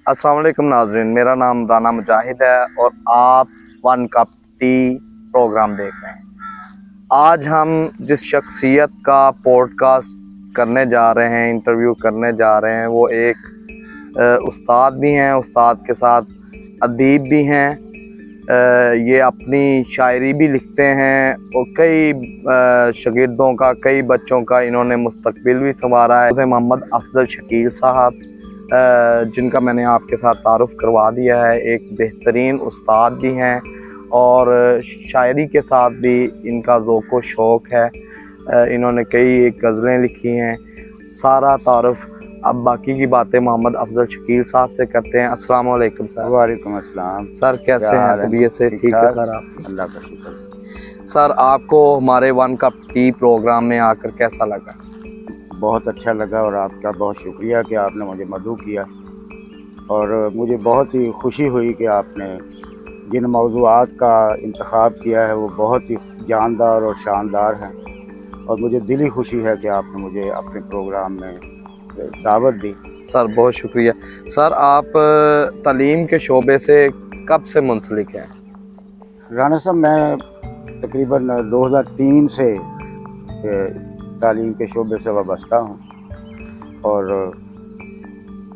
अस्सलाम वालेकुम नाज़रीन, मेरा नाम राना मुजाहिद है और आप वन कप टी प्रोग्राम देख रहे हैं। आज हम जिस शख्सियत का पॉडकास्ट करने जा रहे हैं, इंटरव्यू करने जा रहे हैं, वो एक उस्ताद भी हैं, उस्ताद के साथ अदीब भी हैं। ये अपनी शायरी भी लिखते हैं और कई शागिर्दों का, कई बच्चों का इन्होंने मुस्तकबिल भी संवारा है। मोहम्मद अफजल शकील साहब, जिनका मैंने आपके साथ तारुफ़ करवा दिया है, एक बेहतरीन उस्ताद भी हैं और शायरी के साथ भी इनका ज़ौक़ व शौक़ है। इन्होंने कई गज़लें लिखी हैं। सारा तारुफ़ अब बाकी की बातें मोहम्मद अफजल शकील साहब से करते हैं। अस्सलाम वालेकुम सर। वालेकुम अस्सलाम। सर कैसे हैं? तबीयत से ठीक है सर? आप? अल्लाह का शुक्र। सर आपको हमारे वन कप टी प्रोग्राम में आकर कैसा लगा? बहुत अच्छा लगा और आपका बहुत शुक्रिया कि आपने मुझे मदऊ किया, और मुझे बहुत ही खुशी हुई कि आपने जिन मौज़ूआत का इंतखाब किया है वो बहुत ही जानदार और शानदार हैं, और मुझे दिली खुशी है कि आपने मुझे अपने प्रोग्राम में दावत दी। सर बहुत शुक्रिया। सर आप तालीम के शोबे से कब से मुंसलिक हैं? राना साहब, मैं तकरीबन 2003 से तालीम के शोबे से वाबस्ता हूँ, और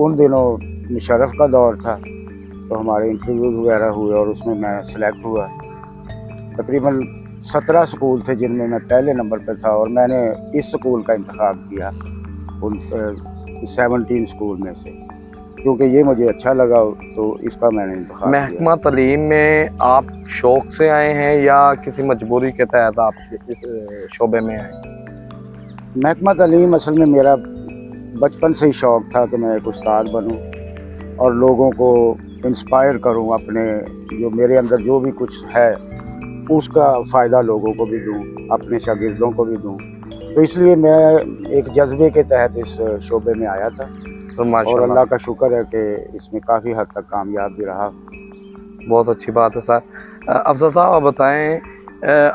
उन दिनों मुशर्रफ का दौर था तो हमारे इंटरव्यूज़ वगैरह हुए और उसमें मैं सिलेक्ट हुआ। तकरीबन 17 स्कूल थे जिनमें मैं पहले नंबर पर था, और मैंने इस स्कूल का इंतखाब किया उन 17 स्कूल में से, क्योंकि ये मुझे अच्छा लगा तो इसका मैंने इंतखाब किया। महकमा तालीम में आप शौक़ से आए हैं या किसी मजबूरी के तहत आप इस शोबे में आए? महकमा तालीम असल में मेरा बचपन से ही शौक़ था कि मैं एक उस्ताद बनूं और लोगों को इंस्पायर करूं, अपने जो मेरे अंदर जो भी कुछ है उसका फ़ायदा लोगों को भी दूं, अपने शागिर्दों को भी दूं। तो इसलिए मैं एक जज्बे के तहत इस शोबे में आया था, तो और अल्लाह का शुक्र है कि इसमें काफ़ी हद तक कामयाब भी रहा। बहुत अच्छी बात है सर। अफजल साहब आप बताएं,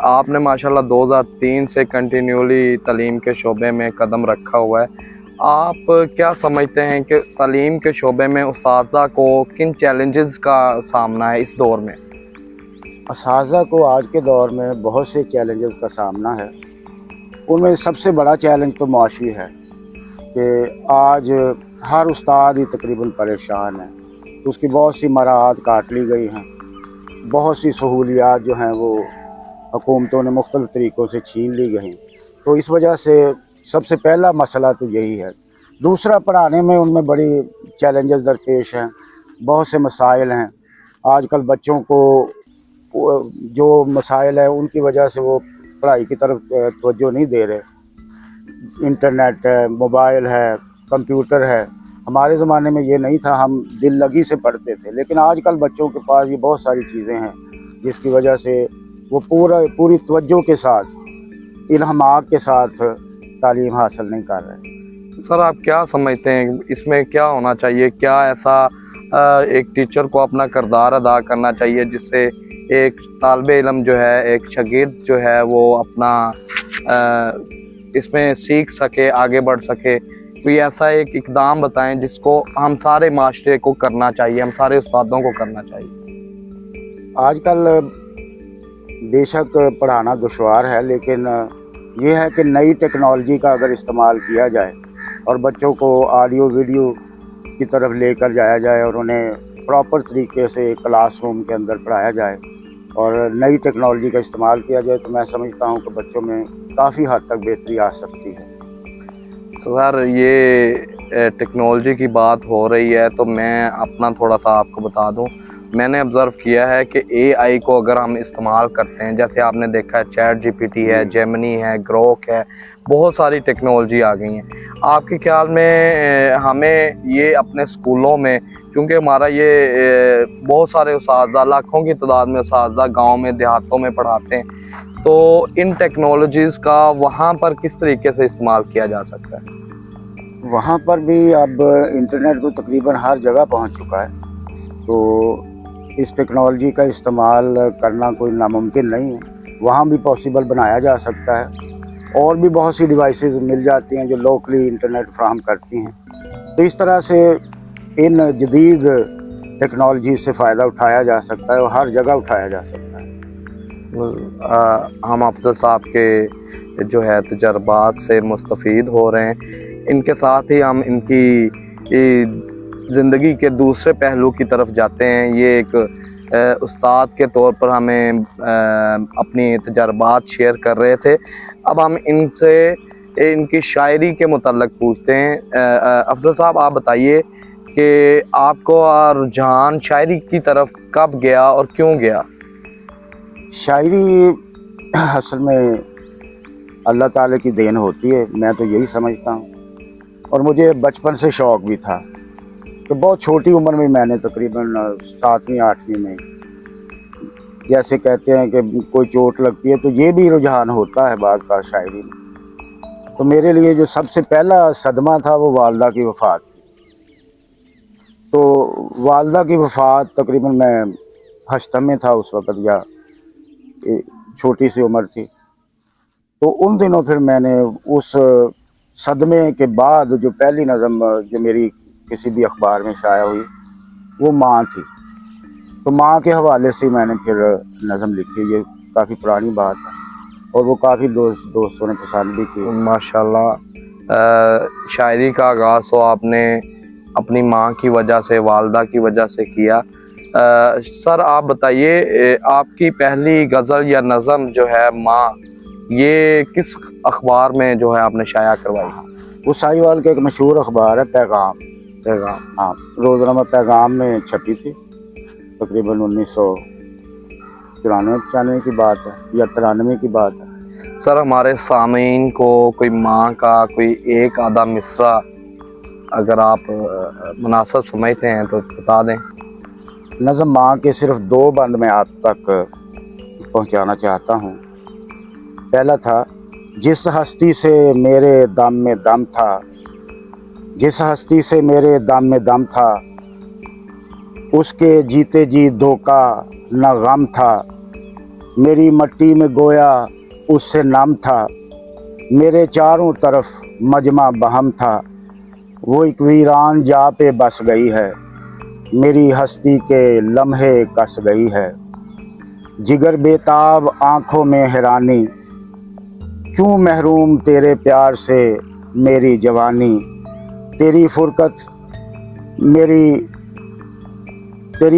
आपने माशाल्लाह 2003 से कंटिन्यूली तालीम के शोबे में कदम रखा हुआ है। आप क्या समझते हैं कि तालीम के शोबे में उस्ताज़ा को किन चैलेंजेस का सामना है इस दौर में? उस्ताज़ा को आज के दौर में बहुत से चैलेंजेस का सामना है। उनमें सबसे बड़ा चैलेंज तो मुआशी है कि आज हर उस्ताद ही तकरीबन परेशान है। तो उसकी बहुत सी मराहत काट ली गई हैं, बहुत सी सहूलियात जो हैं वो हुकूमतों ने मुख्तलिफ़ तरीक़ों से छीन ली गई। तो इस वजह से सबसे पहला मसला तो यही है। दूसरा, पढ़ाने में उनमें बड़ी चैलेंजेस दरपेश हैं, बहुत से मसाइल हैं। आजकल बच्चों को जो मसाइल है उनकी वजह से वो पढ़ाई की तरफ तवज्जो नहीं दे रहे। इंटरनेट है, मोबाइल है, कंप्यूटर है। हमारे ज़माने में ये नहीं था, हम दिल लगी से पढ़ते थे, लेकिन आजकल बच्चों के पास ये बहुत सारी चीज़ें हैं जिसकी वजह से वो पूरी तवज्जो के साथ, इल्हामात के साथ तालीम हासिल नहीं कर रहे। सर आप क्या समझते हैं इसमें क्या होना चाहिए? क्या ऐसा एक टीचर को अपना किरदार अदा करना चाहिए जिससे एक तालिबे इल्म जो है, एक शागिर्द जो है वो अपना इसमें सीख सके, आगे बढ़ सके? कोई ऐसा एक इक़दाम बताएं जिसको हम सारे माशरे को करना चाहिए, हम सारे उस्तादों को करना चाहिए। आजकल बेशक पढ़ाना दुश्वार है, लेकिन ये है कि नई टेक्नोलॉजी का अगर इस्तेमाल किया जाए और बच्चों को ऑडियो वीडियो की तरफ लेकर जाया जाए और उन्हें प्रॉपर तरीके से क्लासरूम के अंदर पढ़ाया जाए और नई टेक्नोलॉजी का इस्तेमाल किया जाए, तो मैं समझता हूँ कि बच्चों में काफ़ी हद तक बेहतरी आ सकती है। सर ये टेक्नोलॉजी की बात हो रही है तो मैं अपना थोड़ा सा आपको बता दूं। मैंने ऑब्ज़र्व किया है कि एआई को अगर हम इस्तेमाल करते हैं, जैसे आपने देखा है चैट जीपीटी है, जेमिनी है, ग्रोक है, बहुत सारी टेक्नोलॉजी आ गई हैं। आपके ख्याल में हमें ये अपने स्कूलों में, क्योंकि हमारा ये बहुत सारे उस्ताज़ा, लाखों की तादाद में उस्ताज़ा गाँव में, देहातों में पढ़ाते हैं, तो इन टेक्नोलॉजीज़ का वहाँ पर किस तरीके से इस्तेमाल किया जा सकता है? वहाँ पर भी अब इंटरनेट तो तकरीबन हर जगह पहुँच चुका है, तो इस टेक्नोलॉजी का इस्तेमाल करना कोई नामुमकिन नहीं है। वहाँ भी पॉसिबल बनाया जा सकता है, और भी बहुत सी डिवाइसेस मिल जाती हैं जो लोकली इंटरनेट फ्राहम करती हैं। तो इस तरह से इन जदीद टेक्नोलॉजी से फ़ायदा उठाया जा सकता है और हर जगह उठाया जा सकता है। हम अफजल साहब के जो है तजर्बात से मुस्तफ़ीद हो रहे हैं। इनके साथ ही हम इनकी ज़िंदगी के दूसरे पहलू की तरफ जाते हैं। ये एक उस्ताद के तौर पर हमें अपनी तजर्बात शेयर कर रहे थे। अब हम इनसे इनकी शायरी के मुतल्लक़ पूछते हैं। अफजल साहब, आप बताइए कि आपको रुझान शायरी की तरफ कब गया और क्यों गया? शायरी असल में अल्लाह ताला की देन होती है, मैं तो यही समझता हूँ। और मुझे बचपन से शौक़ भी था। तो बहुत छोटी उम्र में मैंने तकरीबन 7वीं 8वीं में, जैसे कहते हैं कि कोई चोट लगती है तो ये भी रुझान होता है बाद का शायरी में। तो मेरे लिए जो सबसे पहला सदमा था वो वालदा की वफ़ात थी। तो वालदा की वफ़ात तकरीबन मैं हश्तम में था उस वक़्त, या छोटी सी उम्र थी। तो उन दिनों फिर मैंने उस सदमे के बाद जो पहली नज़म जो मेरी किसी भी अखबार में शाया हुई वो माँ थी। तो माँ के हवाले से मैंने फिर नज़म लिखी। ये काफ़ी पुरानी बात है और वो काफ़ी दोस्तों ने पसंद भी की। माशाल्लाह, शायरी का आगाज़ तो आपने अपनी माँ की वजह से, वालदा की वजह से किया। सर, आप बताइए, आपकी पहली गज़ल या नज़म जो है माँ, ये किस अखबार में जो है आपने शाया करवाई? वो साहिवाल का एक मशहूर अखबार है पैगाम। हाँ, रोज़नामा पैगाम में छपी थी। तकरीबन 1994 की बात है या 93 की बात है। सर, हमारे सामीन को कोई माँ का कोई एक आधा मिसरा अगर आप मुनासिब समझते हैं तो बता दें। नज़म माँ के सिर्फ 2 बंद मैं आप तक पहुँचाना चाहता हूँ। पहला था, जिस हस्ती से मेरे दम में दम था, जिस हस्ती से मेरे दम में दम था, उसके जीते जी धोखा न गम था। मेरी मट्टी में गोया उससे नम था, मेरे चारों तरफ मजमा बहम था। वो एक वीरान जा पे बस गई है, मेरी हस्ती के लम्हे कस गई है। जिगर बेताब आँखों में हैरानी, क्यों महरूम तेरे प्यार से मेरी जवानी। तेरी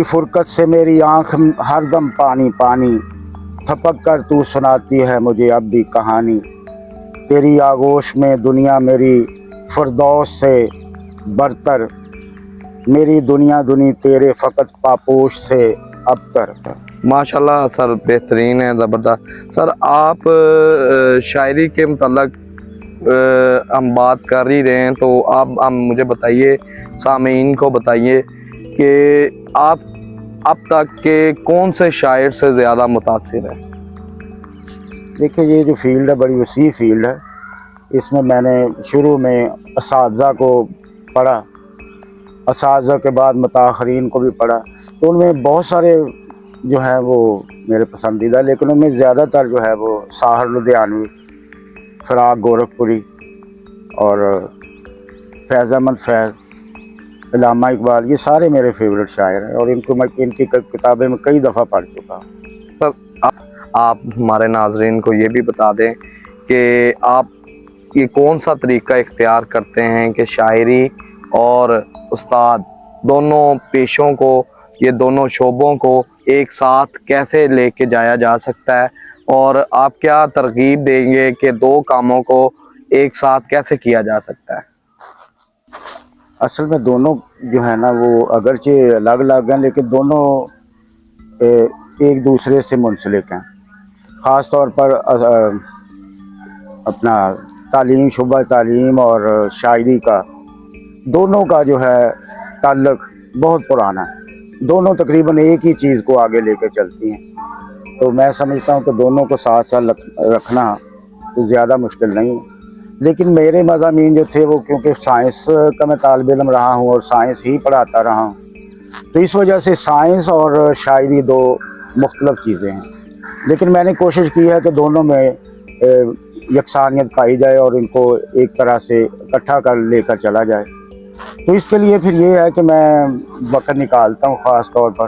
फुरकत से मेरी आँख हरदम पानी पानी। थपक कर तू सुनाती है मुझे अब भी कहानी। तेरी आगोश में दुनिया मेरी फरदौस से बरतर, मेरी दुनिया दुनी तेरे फ़कत पापोश से अबतर। माशाल्लाह सर, बेहतरीन है, ज़बरदस्त। सर, आप शायरी के मुतल्लक़ हम बात कर ही रहे हैं, तो आप मुझे बताइए, सामीन को बताइए कि आप अब तक के कौन से शायर से ज़्यादा मुतासिर हैं? देखिए, ये जो फील्ड है बड़ी वसी फील्ड है। इसमें मैंने शुरू में असातिज़ा को पढ़ा, असातिज़ा के बाद मुताख़रीन को भी पढ़ा। तो उनमें बहुत सारे जो है वो मेरे पसंदीदा, लेकिन उनमें ज़्यादातर जो है वो साहिर लुधियानवी, फ़राग गोरखपुरी और फैज़ अहमद फैज़, अल्लामा इकबाल, ये सारे मेरे फेवरेट शायर हैं और इनको मैं इनकी किताबें मैं कई दफ़ा पढ़ चुका हूँ। सर, आप हमारे नाज़रीन को ये भी बता दें कि आप ये कौन सा तरीक़ा इख्तियार करते हैं कि शायरी और उस्ताद दोनों पेशों को, ये दोनों शोबों को एक साथ कैसे लेके जाया जा सकता है, और आप क्या तरगीब देंगे कि 2 कामों को एक साथ कैसे किया जा सकता है? असल में दोनों जो है ना वो अगरचे अलग अलग हैं, लेकिन दोनों एक दूसरे से मुंसलिक हैं। ख़ास तौर पर अपना तालीम, शुबा तालीम और शायरी का, दोनों का जो है ताल्लुक़ बहुत पुराना है। दोनों तकरीबन एक ही चीज़ को आगे लेकर चलती हैं। तो मैं समझता हूँ कि दोनों को साथ साथ रखना तो ज़्यादा मुश्किल नहीं है। लेकिन मेरे मज़ामीन जो थे वो, क्योंकि साइंस का मैं तालिब इल्म रहा हूँ और साइंस ही पढ़ाता रहा हूँ, तो इस वजह से साइंस और शायरी 2 मुख्तलिफ चीज़ें हैं। लेकिन मैंने कोशिश की है कि दोनों में यकसानियत पाई जाए और इनको एक तरह से इकट्ठा कर लेकर चला जाए। تو اس کے لیے پھر یہ ہے کہ میں وقت نکالتا ہوں خاص طور پر،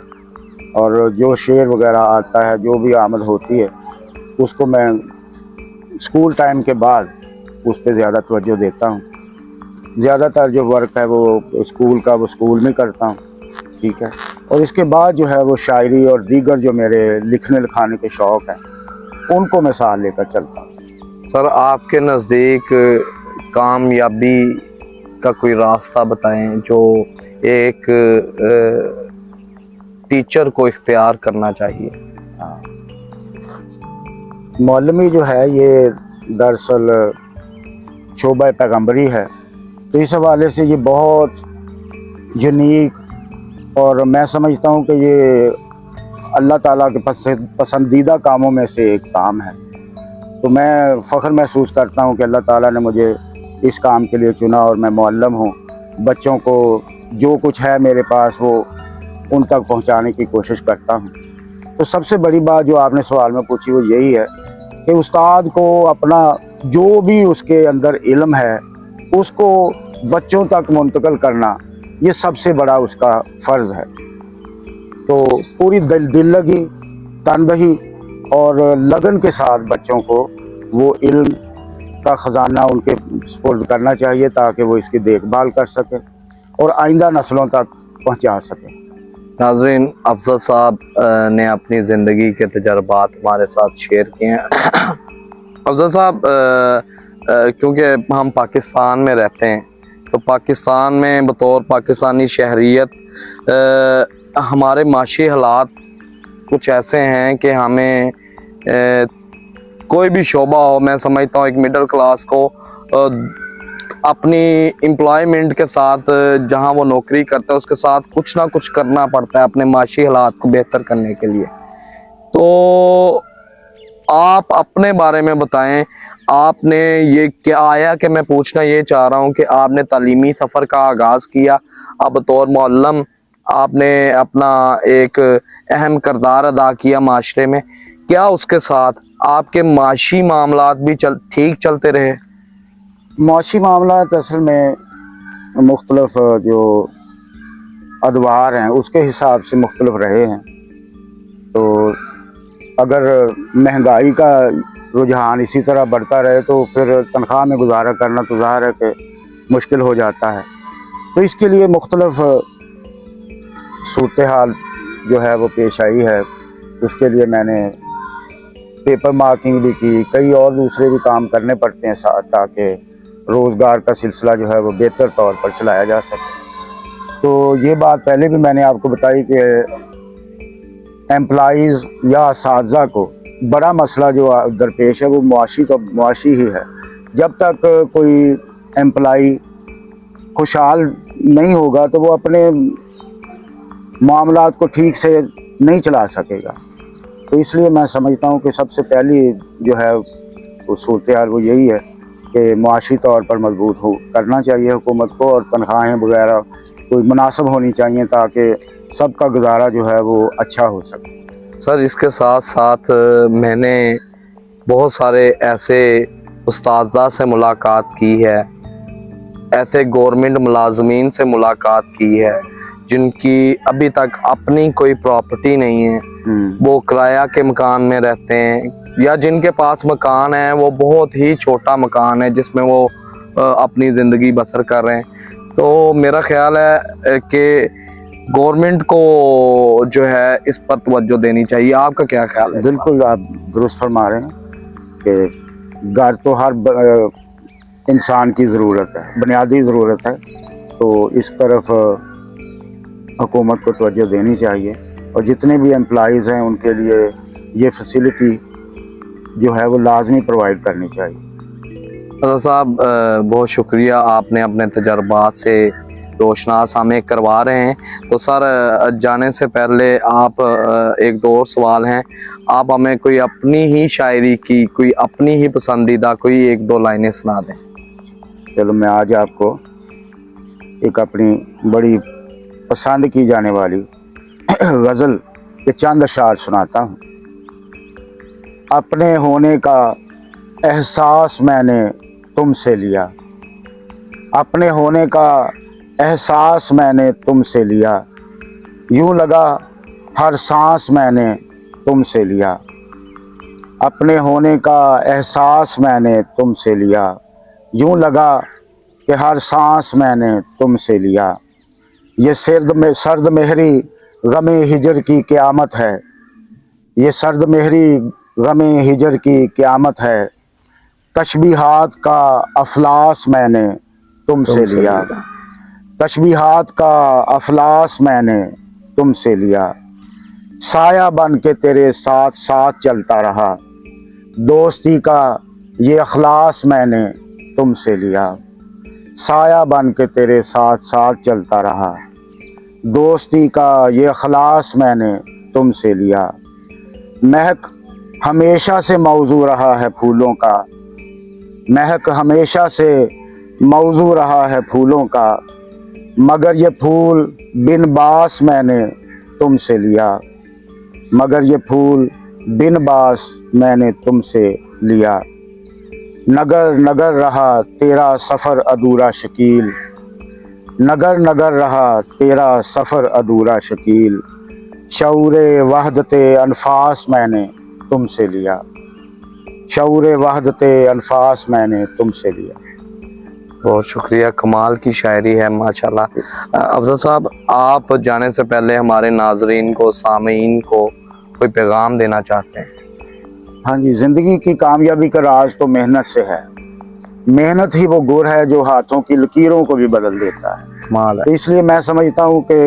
اور جو شعر وغیرہ آتا ہے، جو بھی آمد ہوتی ہے، اس کو میں اسکول ٹائم کے بعد اس پہ زیادہ توجہ دیتا ہوں. زیادہ تر جو ورک ہے وہ اسکول کا، وہ اسکول میں کرتا ہوں. ٹھیک ہے. اور اس کے بعد جو ہے وہ شاعری اور دیگر جو میرے لکھنے لکھانے کے شوق ہیں ان کو میں ساتھ لے کر چلتا ہوں. سر آپ کے نزدیک کامیابی کا کوئی راستہ بتائیں جو ایک ٹیچر کو اختیار کرنا چاہیے. معلمی جو ہے یہ دراصل شعبہ پیغمبری ہے، تو اس حوالے سے یہ بہت یونیک، اور میں سمجھتا ہوں کہ یہ اللہ تعالیٰ کے پسندیدہ کاموں میں سے ایک کام ہے. تو میں فخر محسوس کرتا ہوں کہ اللہ تعالیٰ نے مجھے اس کام کے لیے چنا، اور میں معلم ہوں. بچوں کو جو کچھ ہے میرے پاس وہ ان تک پہنچانے کی کوشش کرتا ہوں. تو سب سے بڑی بات جو آپ نے سوال میں پوچھی وہ یہی ہے کہ استاد کو اپنا جو بھی اس کے اندر علم ہے اس کو بچوں تک منتقل کرنا، یہ سب سے بڑا اس کا فرض ہے. تو پوری دل لگی، تنبہی اور لگن کے ساتھ بچوں کو وہ علم کا خزانہ ان کے سپرد کرنا چاہیے تاکہ وہ اس کی دیکھ بھال کر سکے اور آئندہ نسلوں تک پہنچا سکے. ناظرین، افضل صاحب نے اپنی زندگی کے تجربات ہمارے ساتھ شیئر کیے ہیں. افضل صاحب، کیونکہ ہم پاکستان میں رہتے ہیں تو پاکستان میں بطور پاکستانی شہریت ہمارے معاشی حالات کچھ ایسے ہیں کہ ہمیں کوئی بھی شعبہ ہو، میں سمجھتا ہوں ایک مڈل کلاس کو اپنی امپلائمنٹ کے ساتھ جہاں وہ نوکری کرتا ہے اس کے ساتھ کچھ نہ کچھ کرنا پڑتا ہے اپنے معاشی حالات کو بہتر کرنے کے لیے. تو آپ اپنے بارے میں بتائیں، آپ نے یہ کیا آیا کہ میں پوچھنا یہ چاہ رہا ہوں کہ آپ نے تعلیمی سفر کا آغاز کیا، آپ بطور معلم آپ نے اپنا ایک اہم کردار ادا کیا معاشرے میں، کیا اس کے ساتھ آپ کے معاشی معاملات بھی ٹھیک چلتے رہے؟ معاشی معاملات اصل میں مختلف جو ادوار ہیں اس کے حساب سے مختلف رہے ہیں. تو اگر مہنگائی کا رجحان اسی طرح بڑھتا رہے تو پھر تنخواہ میں گزارا کرنا تو ظاہر ہے کہ مشکل ہو جاتا ہے. تو اس کے لیے مختلف صورتحال جو ہے وہ پیش آئی ہے. اس کے لیے میں نے پیپر مارکنگ بھی کی، کئی اور دوسرے بھی کام کرنے پڑتے ہیں ساتھ تاکہ روزگار کا سلسلہ جو ہے وہ بہتر طور پر چلایا جا سکے. تو یہ بات پہلے بھی میں نے آپ کو بتائی کہ امپلائیز یا اساتذہ کو بڑا مسئلہ جو درپیش ہے وہ معاشی ہی ہے. جب تک کوئی امپلائی خوشحال نہیں ہوگا تو وہ اپنے معاملات کو ٹھیک سے نہیں چلا سکے گا. تو اس لیے میں سمجھتا ہوں کہ سب سے پہلی جو ہے وہ صورتحال وہ یہی ہے کہ معاشی طور پر مضبوط کرنا چاہیے حکومت کو، اور تنخواہیں وغیرہ کوئی مناسب ہونی چاہیے تاکہ سب کا گزارا جو ہے وہ اچھا ہو سکے. سر اس کے ساتھ ساتھ میں نے بہت سارے ایسے اساتذہ سے ملاقات کی ہے، ایسے گورنمنٹ ملازمین سے ملاقات کی ہے جن کی ابھی تک اپنی کوئی پراپرٹی نہیں ہے، وہ کرایہ کے مکان میں رہتے ہیں، یا جن کے پاس مکان ہے وہ بہت ہی چھوٹا مکان ہے جس میں وہ اپنی زندگی بسر کر رہے ہیں. تو میرا خیال ہے کہ گورنمنٹ کو جو ہے اس پر توجہ دینی چاہیے. آپ کا کیا خیال ہے؟ بالکل آپ درست فرما رہے ہیں کہ گھر تو ہر انسان کی ضرورت ہے، بنیادی ضرورت ہے. تو اس طرف حکومت کو توجہ دینی چاہیے، اور جتنے بھی امپلائیز ہیں ان کے لیے یہ فیسلٹی جو ہے وہ لازمی پرووائڈ کرنی چاہیے. حضرت صاحب بہت شکریہ، آپ نے اپنے تجربات سے روشناس ہمیں کروا رہے ہیں. تو سر جانے سے پہلے آپ ایک دو اور سوال ہیں، آپ ہمیں کوئی اپنی ہی شاعری کی کوئی اپنی ہی پسندیدہ کوئی ایک دو لائنیں سنا دیں. چلو میں آج آپ کو ایک اپنی بڑی پسند کی جانے والی غزل کے چند اشعار سناتا ہوں. اپنے ہونے کا احساس میں نے تم سے لیا، اپنے ہونے کا एहसास मैंने तुमसे लिया, यूं लगा हर सांस मैंने तुमसे लिया। अपने होने का एहसास मैंने तुमसे लिया, यूं लगा कि हर सांस मैंने तुमसे लिया। ये सर्द मेहरी गमे हिजर की क़यामत है, ये सर्द मेहरी गमे हिजर की क़यामत है। तशबीहात का अफलास मैंने तुमसे लिया, तशबीहात का अफलास मैंने तुमसे लिया। साया बन के तेरे साथ साथ चलता रहा, दोस्ती का ये अखलास मैंने तुमसे लिया। साया बन के तेरे साथ साथ चलता रहा, दोस्ती का ये अखलास मैंने तुमसे लिया। महक हमेशा से मौजू रहा है फूलों का, महक हमेशा से मौजू रहा है फूलों का। मगर ये फूल बिन बास मैंने तुमसे लिया, मगर ये फूल बिन बास मैंने तुमसे लिया। नगर नगर रहा तेरा सफ़र अधूरा शकील, नगर नगर रहा तेरा सफ़र अधूरा शकील। शऊरे वहदते अनफास मैंने तुमसे लिया, शऊरे वहदते अनफास मैंने तुमसे लिया। बहुत शुक्रिया, कमाल की शायरी है माशाल्लाह। अफजल साहब, आप जाने से पहले हमारे नाजरीन को, सामीन को कोई पैगाम देना चाहते हैं? हाँ जी, ज़िंदगी की कामयाबी का राज तो मेहनत से है। मेहनत ही वो गुर है जो हाथों की लकीरों को भी बदल देता है। कमाल है। तो इसलिए मैं समझता हूँ कि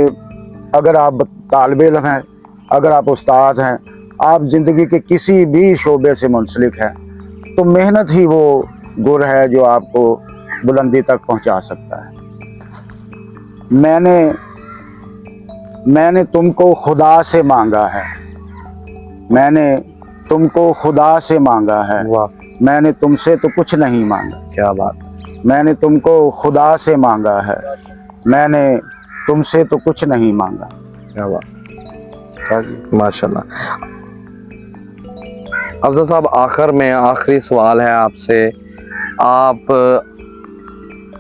अगर आप तालिब इल्म हैं, अगर आप उस्ताद हैं, आप ज़िंदगी के किसी भी शोबे से मुंसलिक हैं, तो मेहनत ही वो गुर है जो आपको बुलंदी तक पहुँचा सकता है। मैंने तुमको खुदा से मांगा है, मैंने तुमको खुदा से मांगा है। वाह, मैंने तुमसे तो कुछ नहीं मांगा, क्या बात। मैंने तुमको खुदा से मांगा है, मैंने तुमसे तो कुछ नहीं मांगा। क्या बात, माशाल्लाह। अफजल साहब, आखिर में आखिरी सवाल है आपसे।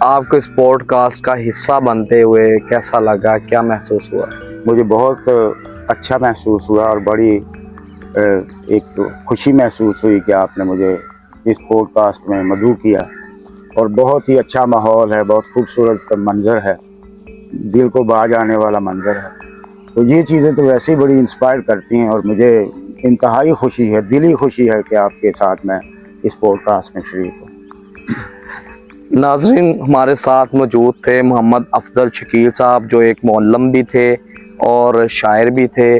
आपको इस पॉडकास्ट का हिस्सा बनते हुए कैसा लगा, क्या महसूस हुआ? मुझे बहुत अच्छा महसूस हुआ और बड़ी एक खुशी महसूस हुई कि आपने मुझे इस पॉडकास्ट में मदऊ किया। और बहुत ही अच्छा माहौल है, बहुत खूबसूरत मंज़र है, दिल को भा जाने वाला मंज़र है। तो ये चीज़ें तो वैसे ही बड़ी इंस्पायर करती हैं और मुझे इंतहाई खुशी है, दिली खुशी है कि आपके साथ मैं इस पॉडकास्ट में शरीक हूँ। नाज़रीन, हमारे साथ मौजूद थे मोहम्मद अफजल शकील साहब, जो एक मौल्लम भी थे और शायर भी थे।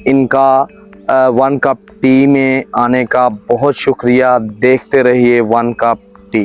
इनका वन कप टी में आने का बहुत शुक्रिया। देखते रहिए वन कप टी।